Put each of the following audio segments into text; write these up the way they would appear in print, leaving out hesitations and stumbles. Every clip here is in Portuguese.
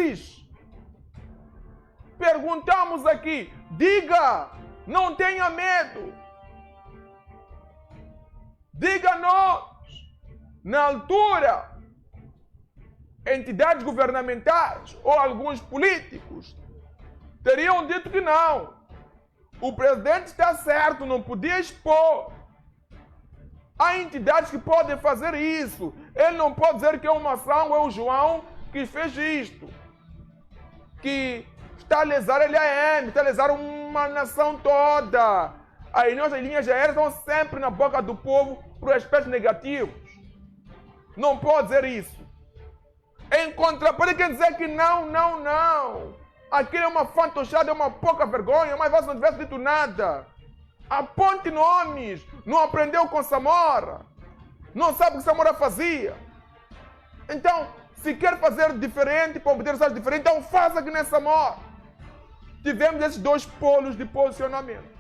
vezes perguntamos aqui, diga, não tenha medo. Diga-nos, na altura, entidades governamentais ou alguns políticos teriam dito que não. O presidente está certo, não podia expor. Há entidades que podem fazer isso. Ele não pode dizer que é uma ação, é o João que fez isto. Que está a lesar a LAM, está a lesar uma nação toda. As nossas linhas aéreas estão sempre na boca do povo por aspectos negativos. Não pode dizer isso. Em contrapartida, quer dizer que não. Aquilo é uma fantochada, é uma pouca vergonha, mas você não tivesse dito nada. Aponte nomes. Não aprendeu com Samora. Não sabe o que Samora fazia. Então, se quer fazer diferente para obter resultados diferentes, então faça que nem Samora. Tivemos esses dois polos de posicionamento.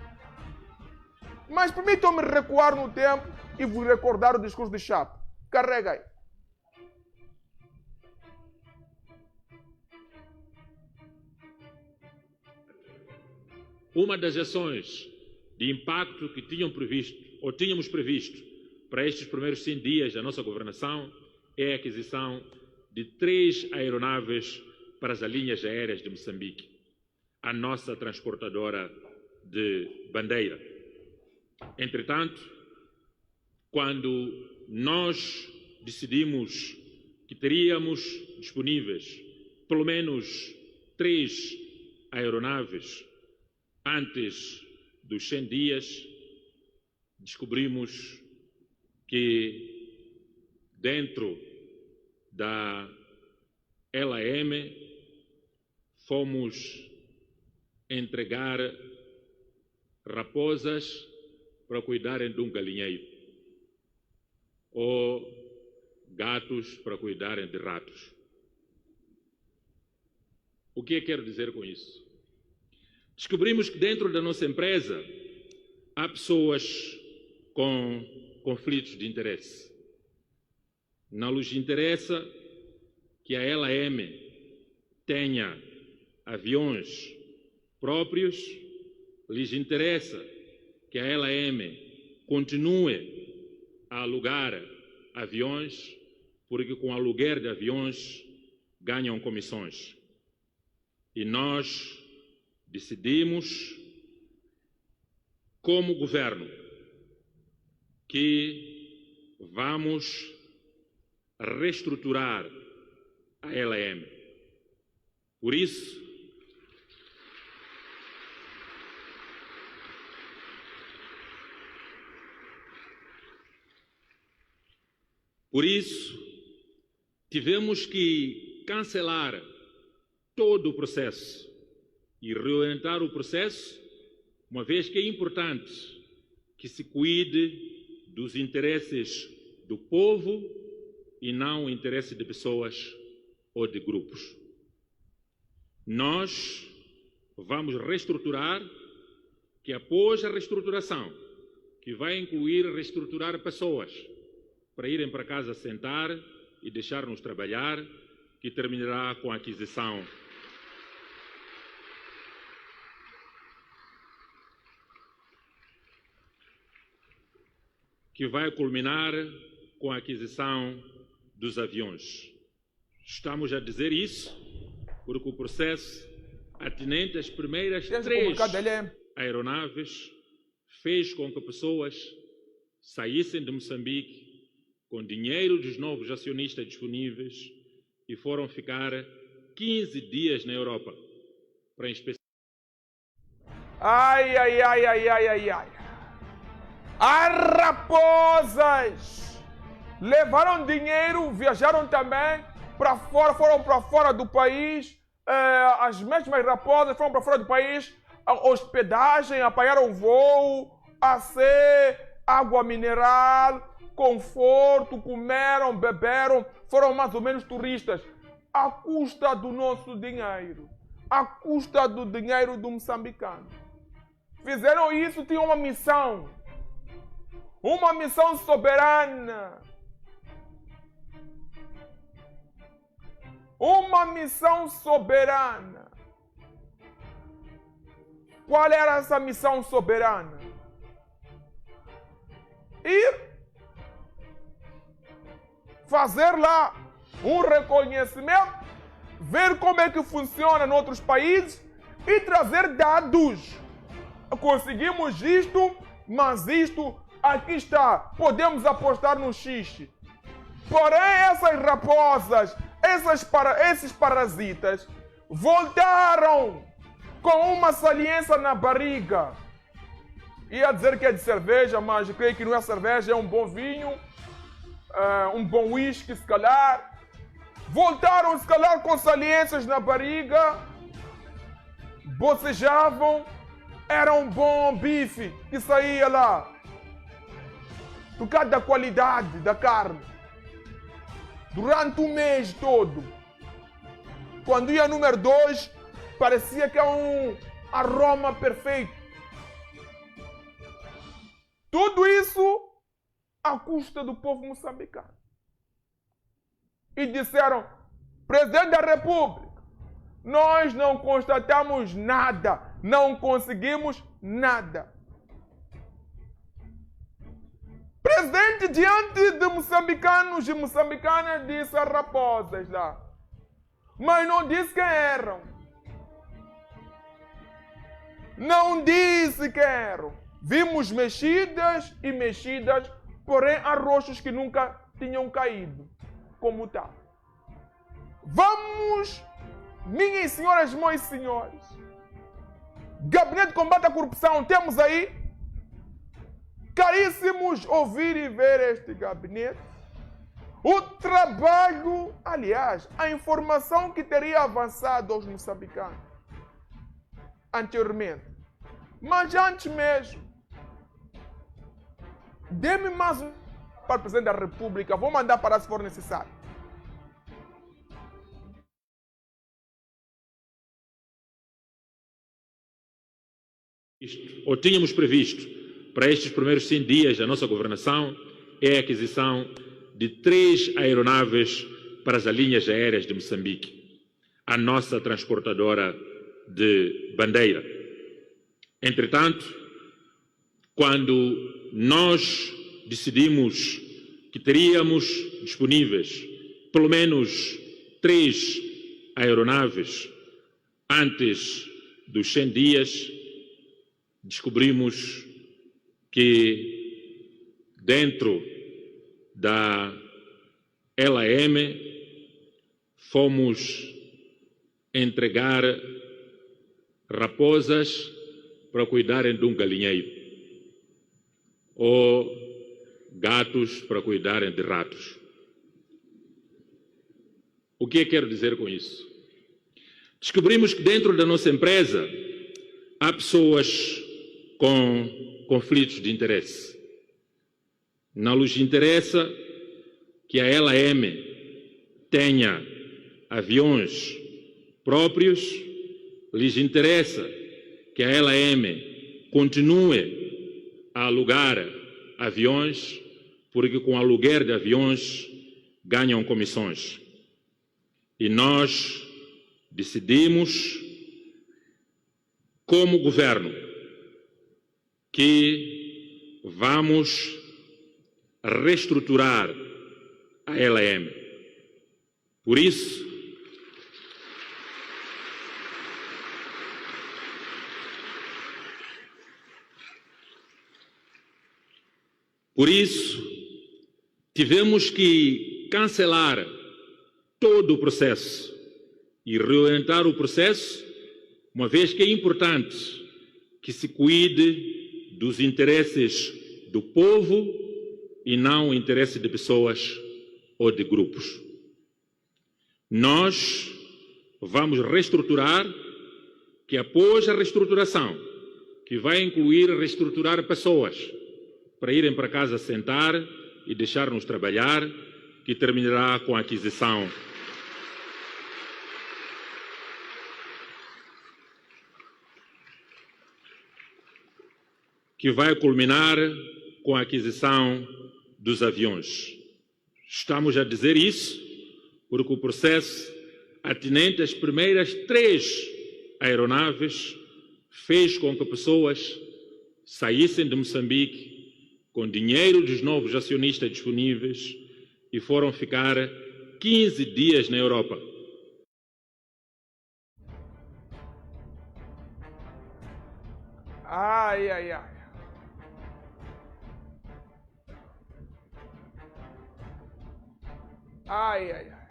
Mas permitam-me recuar no tempo e vos recordar o discurso de Chapa. Carrega aí. Uma das ações de impacto que tínhamos previsto para estes primeiros 100 dias da nossa governação é a aquisição de 3 aeronaves para as linhas aéreas de Moçambique, a nossa transportadora de bandeira. Entretanto, quando nós decidimos que teríamos disponíveis pelo menos 3 aeronaves antes dos 100 dias, descobrimos que dentro da LAM fomos entregar raposas para cuidarem de um galinheiro ou gatos para cuidarem de ratos. O que eu quero dizer com isso? Descobrimos que dentro da nossa empresa há pessoas com conflitos de interesse. Não lhes interessa que a LAM tenha aviões próprios, lhes interessa que a LAM continue a alugar aviões, porque com o aluguer de aviões ganham comissões. E nós decidimos, como governo, que vamos reestruturar a LAM. Por isso, tivemos que cancelar todo o processo e reorientar o processo, uma vez que é importante que se cuide dos interesses do povo e não o interesse de pessoas ou de grupos. Nós vamos reestruturar, que após a reestruturação, que vai incluir reestruturar pessoas, para irem para casa sentar e deixar-nos trabalhar, que terminará com a aquisição que vai culminar com a aquisição dos aviões. Estamos a dizer isso porque o processo atinente às primeiras 3 aeronaves fez com que pessoas saíssem de Moçambique com dinheiro dos novos acionistas disponíveis e foram ficar 15 dias na Europa para inspeção. Ai. As raposas levaram dinheiro, viajaram também para fora, foram para fora do país. As mesmas raposas foram para fora do país, hospedagem, apanharam voo, água mineral, conforto, comeram, beberam, foram mais ou menos turistas, à custa do nosso dinheiro, à custa do dinheiro do moçambicano. Fizeram isso, tinham uma missão soberana, uma missão soberana. Qual era essa missão soberana? Ir fazer lá um reconhecimento, ver como é que funciona em outros países e trazer dados. Conseguimos isto, mas isto aqui está. Podemos apostar no X. Porém, essas raposas, esses parasitas, voltaram com uma saliência na barriga. Ia dizer que é de cerveja, mas eu creio que não é cerveja, é um bom vinho, um bom whisky, se calhar. Voltaram, se calhar, com saliências na barriga, bocejavam, era um bom bife que saía lá, por causa da qualidade da carne. Durante o mês todo. Quando ia número 2, parecia que é um aroma perfeito. Tudo isso à custa do povo moçambicano. E disseram, Presidente da República, nós não constatamos nada, não conseguimos nada. Presidente, diante de moçambicanos e moçambicanas, disse as raposas lá. Mas não disse quem eram. Não disse quem eram. Vimos mexidas e mexidas, porém há roxos que nunca tinham caído, como está. Vamos, minhas senhoras, meus senhores. Gabinete de Combate à Corrupção, temos aí. Caríssimos ouvir e ver este gabinete. O trabalho, aliás, a informação que teria avançado aos moçambicanos anteriormente. Mas antes mesmo, dê-me mais um para o Presidente da República. Vou mandar parar se for necessário. Ou tínhamos previsto para estes primeiros 100 dias da nossa governação é a aquisição de 3 aeronaves para as linhas aéreas de Moçambique, a nossa transportadora de bandeira. Entretanto, quando nós decidimos que teríamos disponíveis pelo menos 3 aeronaves antes dos 100 dias, descobrimos que dentro da LAM fomos entregar raposas para cuidarem de um galinheiro ou gatos para cuidarem de ratos. O que quero dizer com isso? Descobrimos que dentro da nossa empresa há pessoas com conflitos de interesse. Não lhes interessa que a LAM tenha aviões próprios, lhes interessa que a LAM continue a alugar aviões, porque com o aluguer de aviões ganham comissões. E nós decidimos, como governo, que vamos reestruturar a LAM. Por isso, tivemos que cancelar todo o processo e reorientar o processo, uma vez que é importante que se cuide dos interesses do povo e não o interesse de pessoas ou de grupos. Nós vamos reestruturar, que após a reestruturação, que vai incluir reestruturar pessoas para irem para casa sentar e deixar-nos trabalhar, que terminará com a aquisição que vai culminar com a aquisição dos aviões. Estamos a dizer isso porque o processo atinente às primeiras 3 aeronaves fez com que pessoas saíssem de Moçambique com dinheiro dos novos acionistas disponíveis e foram ficar 15 dias na Europa. Ai, ai, ai. Ai, ai, ai.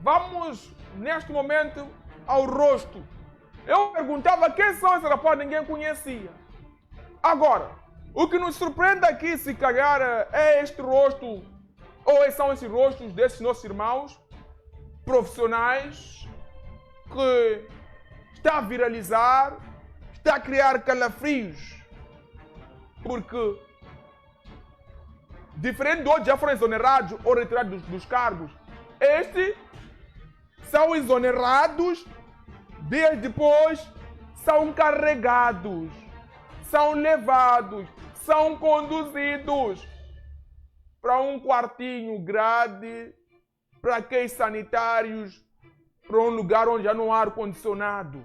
Vamos, neste momento, ao rosto. Eu perguntava quem são esses rapazes, ninguém conhecia. Agora, o que nos surpreende aqui, se calhar, é este rosto, ou são esses rostos desses nossos irmãos profissionais que está a viralizar, está a criar calafrios, porque, diferente de outros já foram exonerados ou retirados dos cargos, estes são exonerados, dias depois são carregados, são levados, são conduzidos para um quartinho grade, para aqueles sanitários, para um lugar onde já não há ar-condicionado.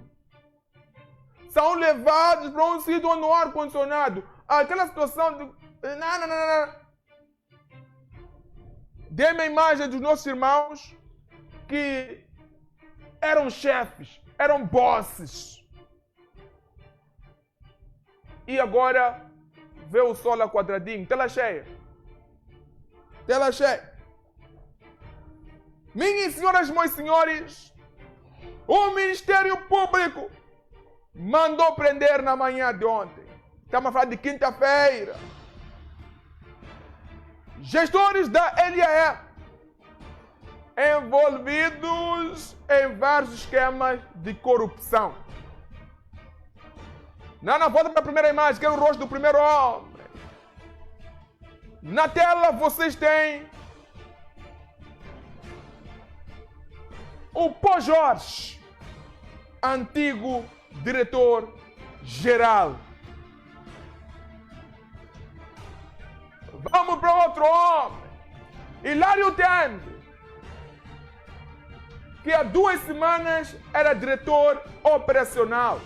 São levados para um sítio onde não há ar-condicionado. Aquela situação de... Não. Dê-me a imagem dos nossos irmãos que eram chefes, eram bosses. E agora vê o sol a quadradinho, tela cheia. Tela cheia. Minhas senhoras e meus senhores, o Ministério Público mandou prender na manhã de ontem. Estamos a falar de quinta-feira. Gestores da LAE envolvidos em vários esquemas de corrupção. Na volta para a primeira imagem, que é o rosto do primeiro homem. Na tela vocês têm o Pô Jorge, antigo diretor-geral. Vamos para outro homem, Hilário Tembe, que há 2 semanas era diretor operacional.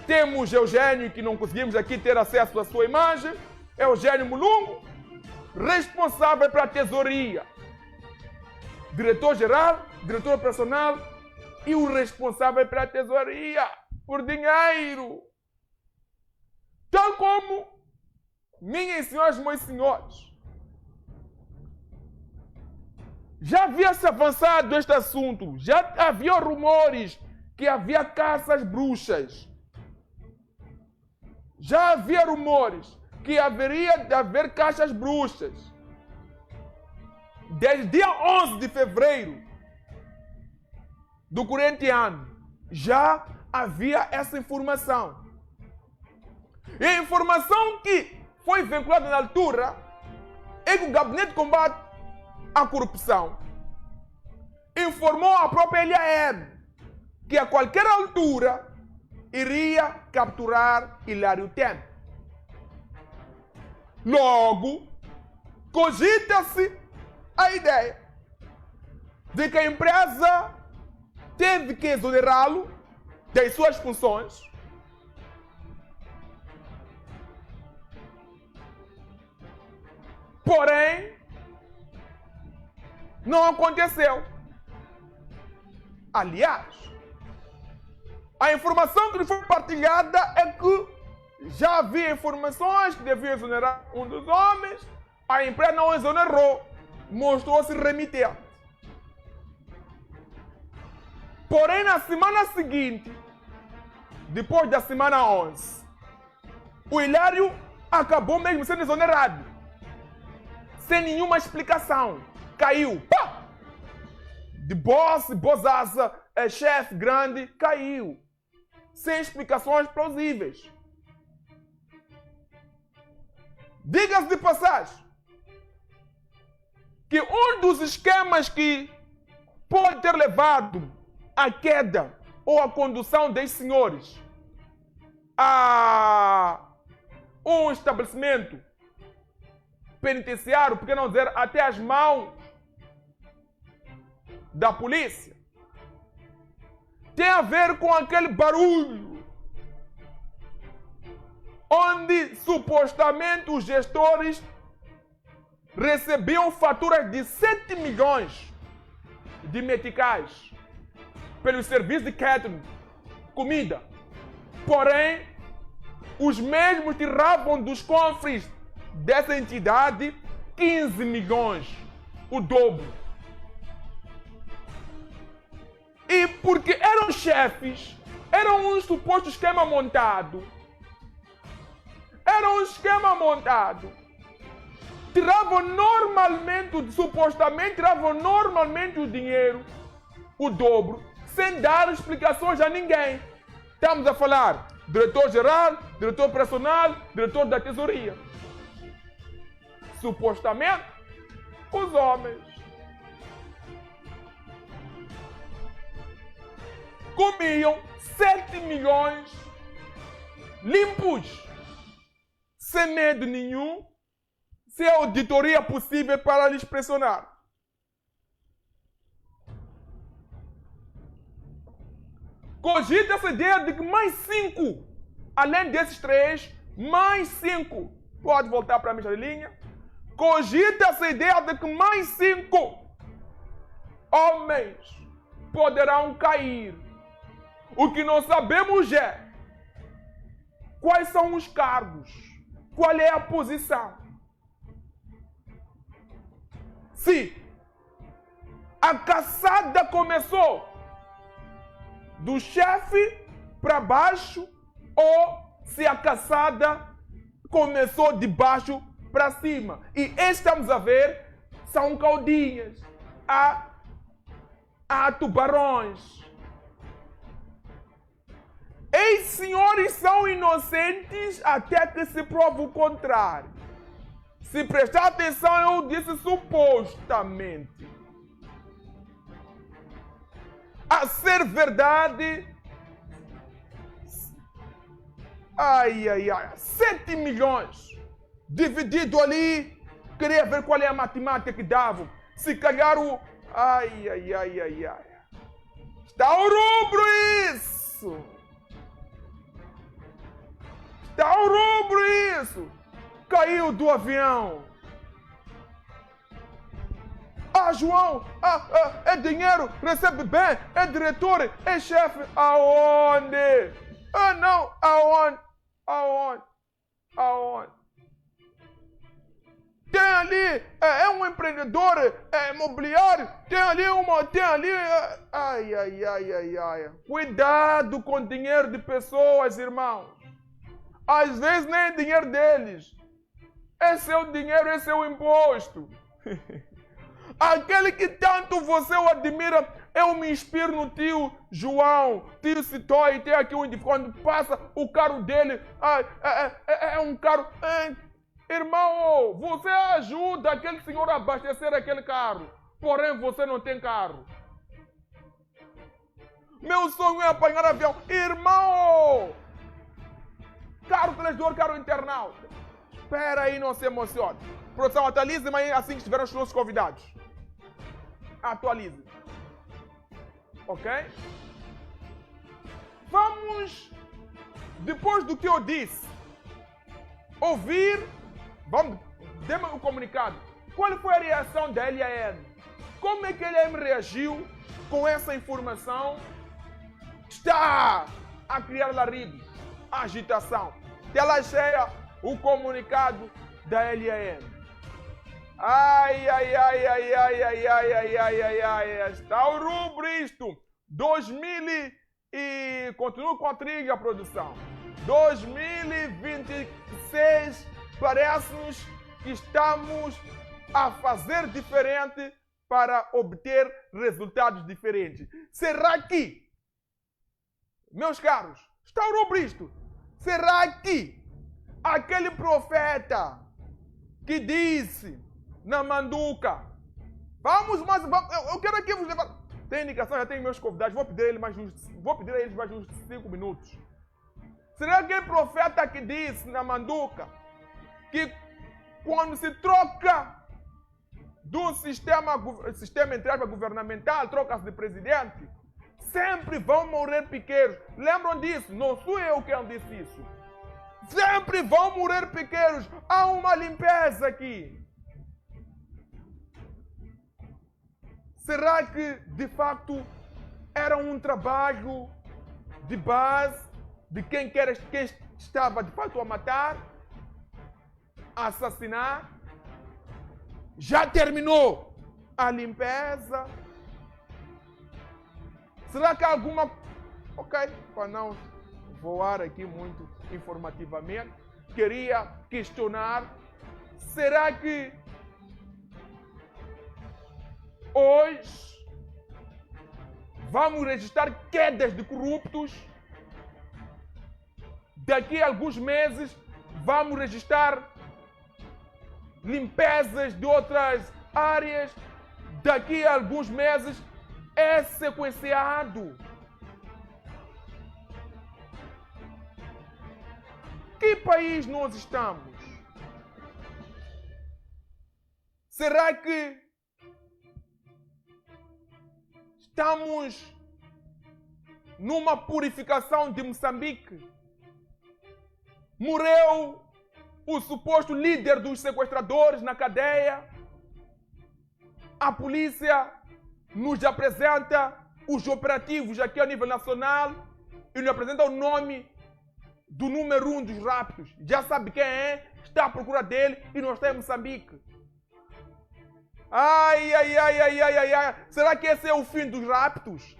Temos Eugênio, que não conseguimos aqui ter acesso à sua imagem, Eugênio Mulungo, responsável pela tesouraria. Diretor-geral, diretor operacional e o responsável pela tesouraria, por dinheiro. Tal como, minhas senhoras e meus senhores, já havia se avançado este assunto, já havia rumores que havia caças bruxas. Já havia rumores que haveria de haver caixas bruxas. Desde dia 11 de fevereiro do corrente ano, já havia essa informação. E a informação que foi vinculada na altura é que o Gabinete de Combate à Corrupção informou a própria LAE que a qualquer altura iria capturar Hilário Tembe. Logo, cogita-se a ideia de que a empresa teve que exonerá-lo das suas funções, porém, não aconteceu. Aliás, a informação que lhe foi partilhada é que já havia informações que deviam exonerar um dos homens, a empresa não exonerou, mostrou-se remitente. Porém, na semana seguinte, depois da semana 11, o Hilário acabou mesmo sendo exonerado, sem nenhuma explicação. Caiu, pá! De bossaça, chefe grande, caiu. Sem explicações plausíveis. Diga-se de passagem que um dos esquemas que pode ter levado à queda ou à condução desses senhores a um estabelecimento penitenciário, por que não dizer até as mãos da polícia tem a ver com aquele barulho onde supostamente os gestores recebiam faturas de 7 milhões de meticais pelo serviço de catering, comida. Porém, os mesmos tiravam dos cofres dessa entidade 15 milhões, o dobro. E porque eram chefes, era um suposto esquema montado. Era um esquema montado. Tiravam normalmente, supostamente tiravam normalmente o dinheiro, o dobro, sem dar explicações a ninguém. Estamos a falar diretor-geral, diretor operacional, diretor da tesouraria. Supostamente, os homens comiam 7 milhões limpos, sem medo nenhum, sem auditoria possível para lhes pressionar. Cogita essa ideia de que mais 5, além desses 3, mais 5, pode voltar para a mesma linha. Cogita essa ideia de que mais 5 homens poderão cair. O que não sabemos é quais são os cargos, qual é a posição. Se a caçada começou do chefe para baixo ou se a caçada começou de baixo para cima. E estamos a ver, são caudinhas, há tubarões. Esses senhores são inocentes até que se prove o contrário. Se prestar atenção, eu disse supostamente. A ser verdade, 7 milhões dividido ali, queria ver qual é a matemática que dava. Se calhar o... Está ao rubro isso! Está ao rubro isso! Caiu do avião. João, é dinheiro, recebe bem, é diretor, é chefe. Aonde? Não, aonde? Tem ali, é um empreendedor, é imobiliário, tem ali. Cuidado com dinheiro de pessoas, irmãos. Às vezes nem é dinheiro deles. É seu dinheiro, é seu imposto. Aquele que tanto você o admira, eu me inspiro no tio João, tio Citói, tem aqui onde quando passa o carro dele, é um carro... Irmão, você ajuda aquele senhor a abastecer aquele carro, porém você não tem carro. Meu sonho é apanhar avião. Irmão! Carro telespectador, carro internauta. Espera aí, não se emocione. Produção, atualize-me aí assim que estiverem os nossos convidados. Atualize. Ok? Vamos, depois do que eu disse, ouvir. Vamos, dê-me o comunicado. Qual foi a reação da LAM? Como é que a LAM reagiu com essa informação? Está a criar alarido, agitação. Tela cheia, o comunicado da LAM. Está o rubro isto. 2000 e continua com a trilha, produção. 2026 parece-nos que estamos a fazer diferente para obter resultados diferentes. Será que, meus caros, está o rubro isto? Será que aquele profeta que disse na Manduca, vamos, eu quero aqui vos levar. Tem indicação, já tenho meus convidados, vou pedir a eles mais uns 5 minutos. Será aquele profeta que disse na Manduca que quando se troca do sistema entre aspas, governamental, troca-se de presidente, sempre vão morrer piqueiros. Lembram disso? Não sou eu quem disse isso. Sempre vão morrer piqueiros. Há uma limpeza aqui. Será que, de facto, era um trabalho de base de quem estava, de fato, a matar, a assassinar? Já terminou a limpeza? Será que há alguma... Ok, para não voar aqui muito informativamente, queria questionar, será que hoje vamos registrar quedas de corruptos? Daqui a alguns meses vamos registrar limpezas de outras áreas? Daqui a alguns meses é sequenciado. Que país nós estamos? Será que estamos numa purificação de Moçambique? Morreu o suposto líder dos sequestradores na cadeia. A polícia nos apresenta os operativos aqui a nível nacional e nos apresenta o nome do número 1 dos raptos. Já sabe quem é, está à procura dele e não está em Moçambique. Ai. Será que esse é o fim dos raptos?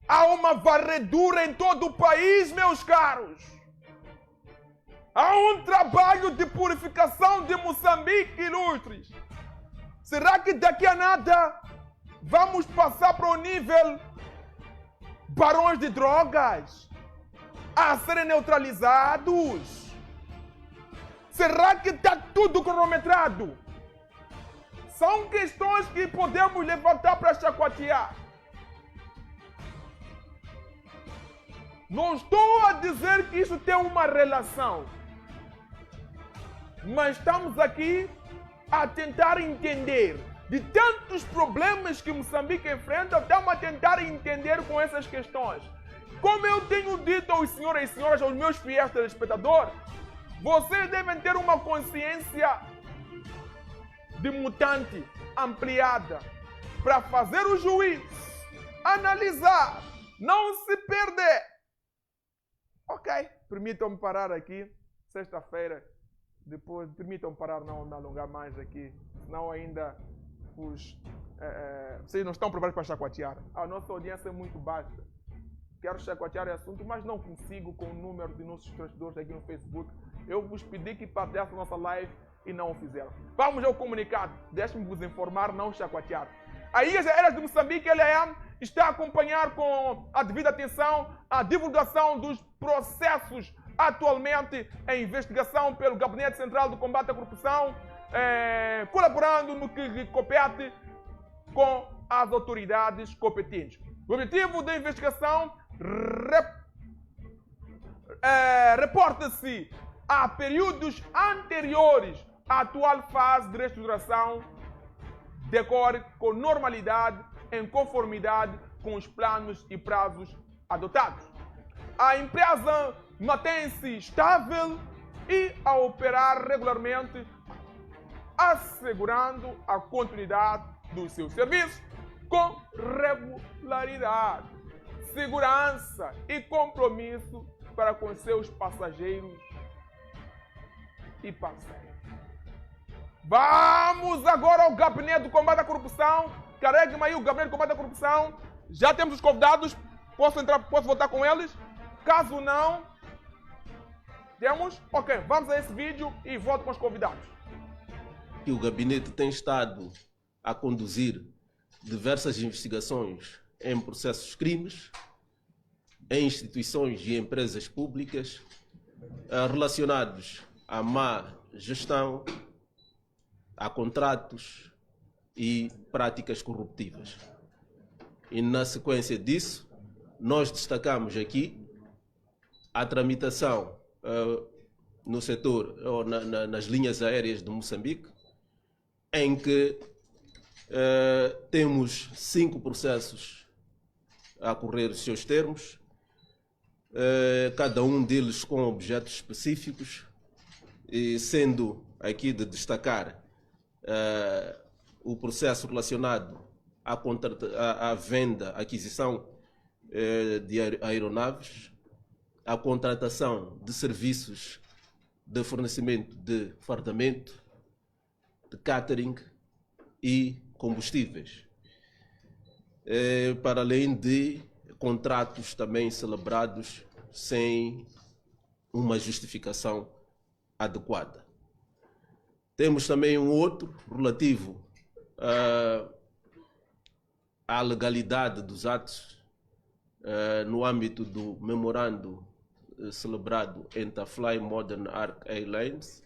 Há uma varredura em todo o país, meus caros. Há um trabalho de purificação de Moçambique, ilustres. Será que daqui a nada vamos passar para o nível barões de drogas a serem neutralizados? Será que está tudo cronometrado? São questões que podemos levantar para chacoalhar. Não estou a dizer que isso tem uma relação, mas estamos aqui a tentar entender de tantos problemas que Moçambique enfrenta, estamos a tentar entender com essas questões. Como eu tenho dito aos senhores e senhoras, aos meus fiéis telespectadores, vocês devem ter uma consciência de mutante ampliada para fazer o juízo, analisar, não se perder. Ok, permitam-me parar aqui, sexta-feira, depois permitam-me parar, não me alongar mais aqui, senão ainda vocês não estão preparados para chacoalhar. A nossa audiência é muito baixa. Quero chacoalhar o assunto, mas não consigo com o número de nossos torcedores aqui no Facebook. Eu vos pedi que partilhassem a nossa live e não o fizeram. Vamos ao comunicado. Deixem-me vos informar, não chacoalhar. A Igreja Eras de Moçambique, LEM, está a acompanhar com a devida atenção a divulgação dos processos atualmente em investigação pelo Gabinete Central do Combate à Corrupção, colaborando no que compete com as autoridades competentes. O objetivo da investigação reporta-se a períodos anteriores à atual fase de reestruturação, decorre com normalidade, em conformidade com os planos e prazos adotados. A empresa mantém-se estável e a operar regularmente, assegurando a continuidade dos seus serviços com regularidade, segurança e compromisso para com seus passageiros e parceiros. Vamos agora ao Gabinete do Combate à Corrupção. Carregue-me aí o Gabinete do Combate à Corrupção. Já temos os convidados. Posso votar com eles? Caso não, temos? Ok, vamos a esse vídeo e volto com os convidados. O gabinete tem estado a conduzir diversas investigações em processos crimes, em instituições e empresas públicas relacionados à má gestão, a contratos e práticas corruptivas. E na sequência disso, nós destacamos aqui a tramitação no setor, ou nas linhas aéreas de Moçambique, em que temos 5 processos a correr os seus termos, cada um deles com objetos específicos, e sendo aqui de destacar o processo relacionado à venda, aquisição de aeronaves, a contratação de serviços de fornecimento de fardamento, de catering e combustíveis, para além de contratos também celebrados sem uma justificação adequada. Temos também um outro relativo à legalidade dos atos no âmbito do memorando celebrado entre a Fly Modern Arc Airlines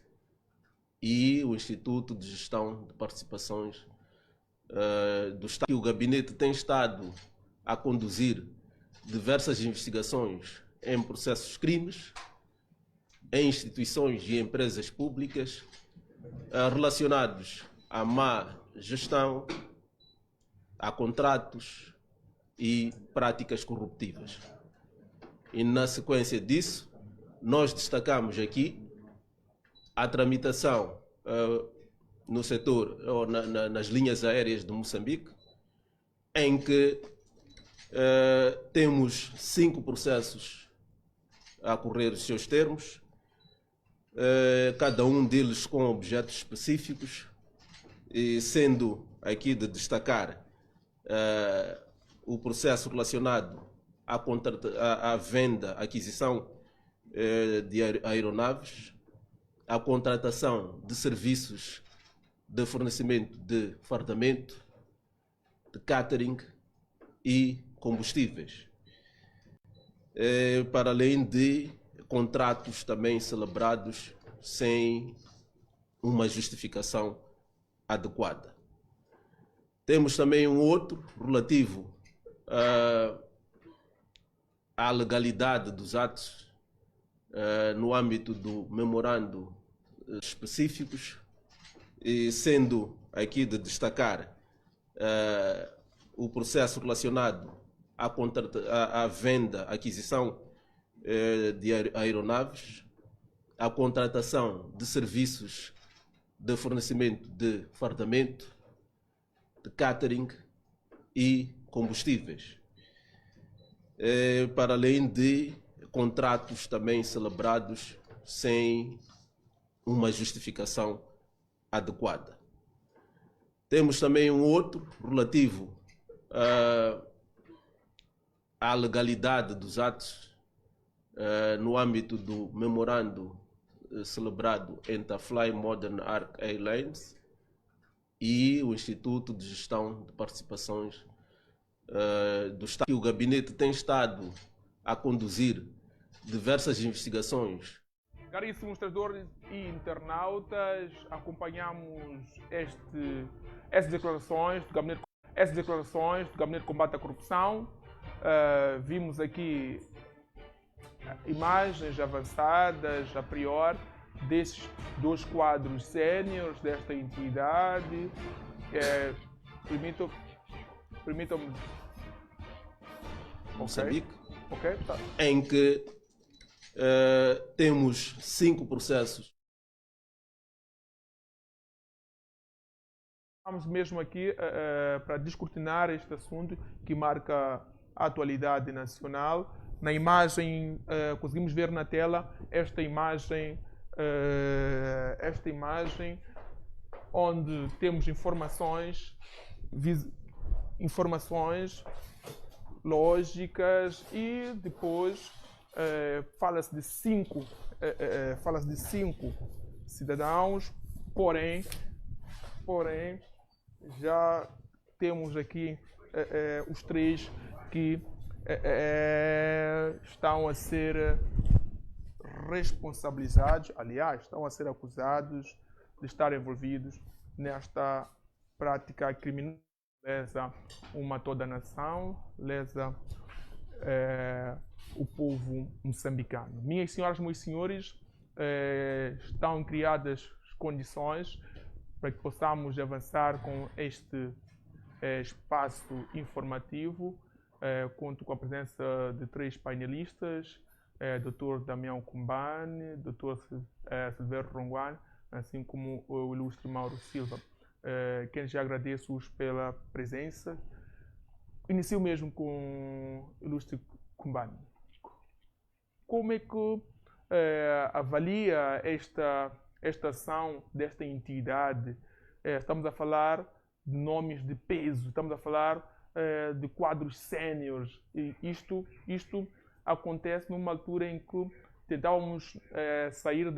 e o Instituto de Gestão de Participações do Estado. O gabinete tem estado a conduzir diversas investigações em processos crimes, em instituições e empresas públicas relacionados à má gestão, a contratos e práticas corruptivas. E na sequência disso, nós destacamos aqui a tramitação no setor, ou nas linhas aéreas de Moçambique, em que temos 5 processos a correr os seus termos, cada um deles com objetos específicos, e sendo aqui de destacar o processo relacionado à venda, aquisição de aeronaves, a contratação de serviços de fornecimento de fardamento, de catering e combustíveis, para além de contratos também celebrados sem uma justificação adequada. Temos também um outro relativo à legalidade dos atos no âmbito do memorando específicos, e sendo aqui de destacar o processo relacionado à venda, aquisição de aeronaves, a contratação de serviços de fornecimento de fardamento, de catering e combustíveis, para além de contratos também celebrados sem uma justificação adequada. Temos também um outro relativo à legalidade dos atos no âmbito do memorando celebrado entre a Fly Modern Arc Airlines e o Instituto de Gestão de Participações do Estado. O gabinete tem estado a conduzir diversas investigações. Caríssimos tradutores e internautas, acompanhamos essas declarações do Gabinete de Combate à Corrupção. Vimos aqui imagens avançadas a priori desses 2 quadros séniores desta entidade. Permitam-me. Moçambique, Ok, tá. em que temos 5 processos. Estamos mesmo aqui para descortinar este assunto que marca a atualidade nacional. Na imagem, conseguimos ver na tela esta imagem onde temos informações lógicas, e depois fala-se de 5 cidadãos, porém já temos aqui os 3 que estão a ser responsabilizados, aliás, estão a ser acusados de estar envolvidos nesta prática criminosa, lesa toda a nação, lesa o povo moçambicano. Minhas senhoras, meus senhores, estão criadas as condições para que possamos avançar com este espaço informativo. Conto com a presença de 3 painelistas, Dr. Damião Kumbane, Dr. Silvério Ronguane, assim como o ilustre Mauro Silva, quem já agradeço-os pela presença. Inicio mesmo com o ilustre Kumbane. Como é que avalia esta ação desta entidade? Estamos a falar de nomes de peso, estamos a falar de quadros séniores. Isto acontece numa altura em que tentávamos sair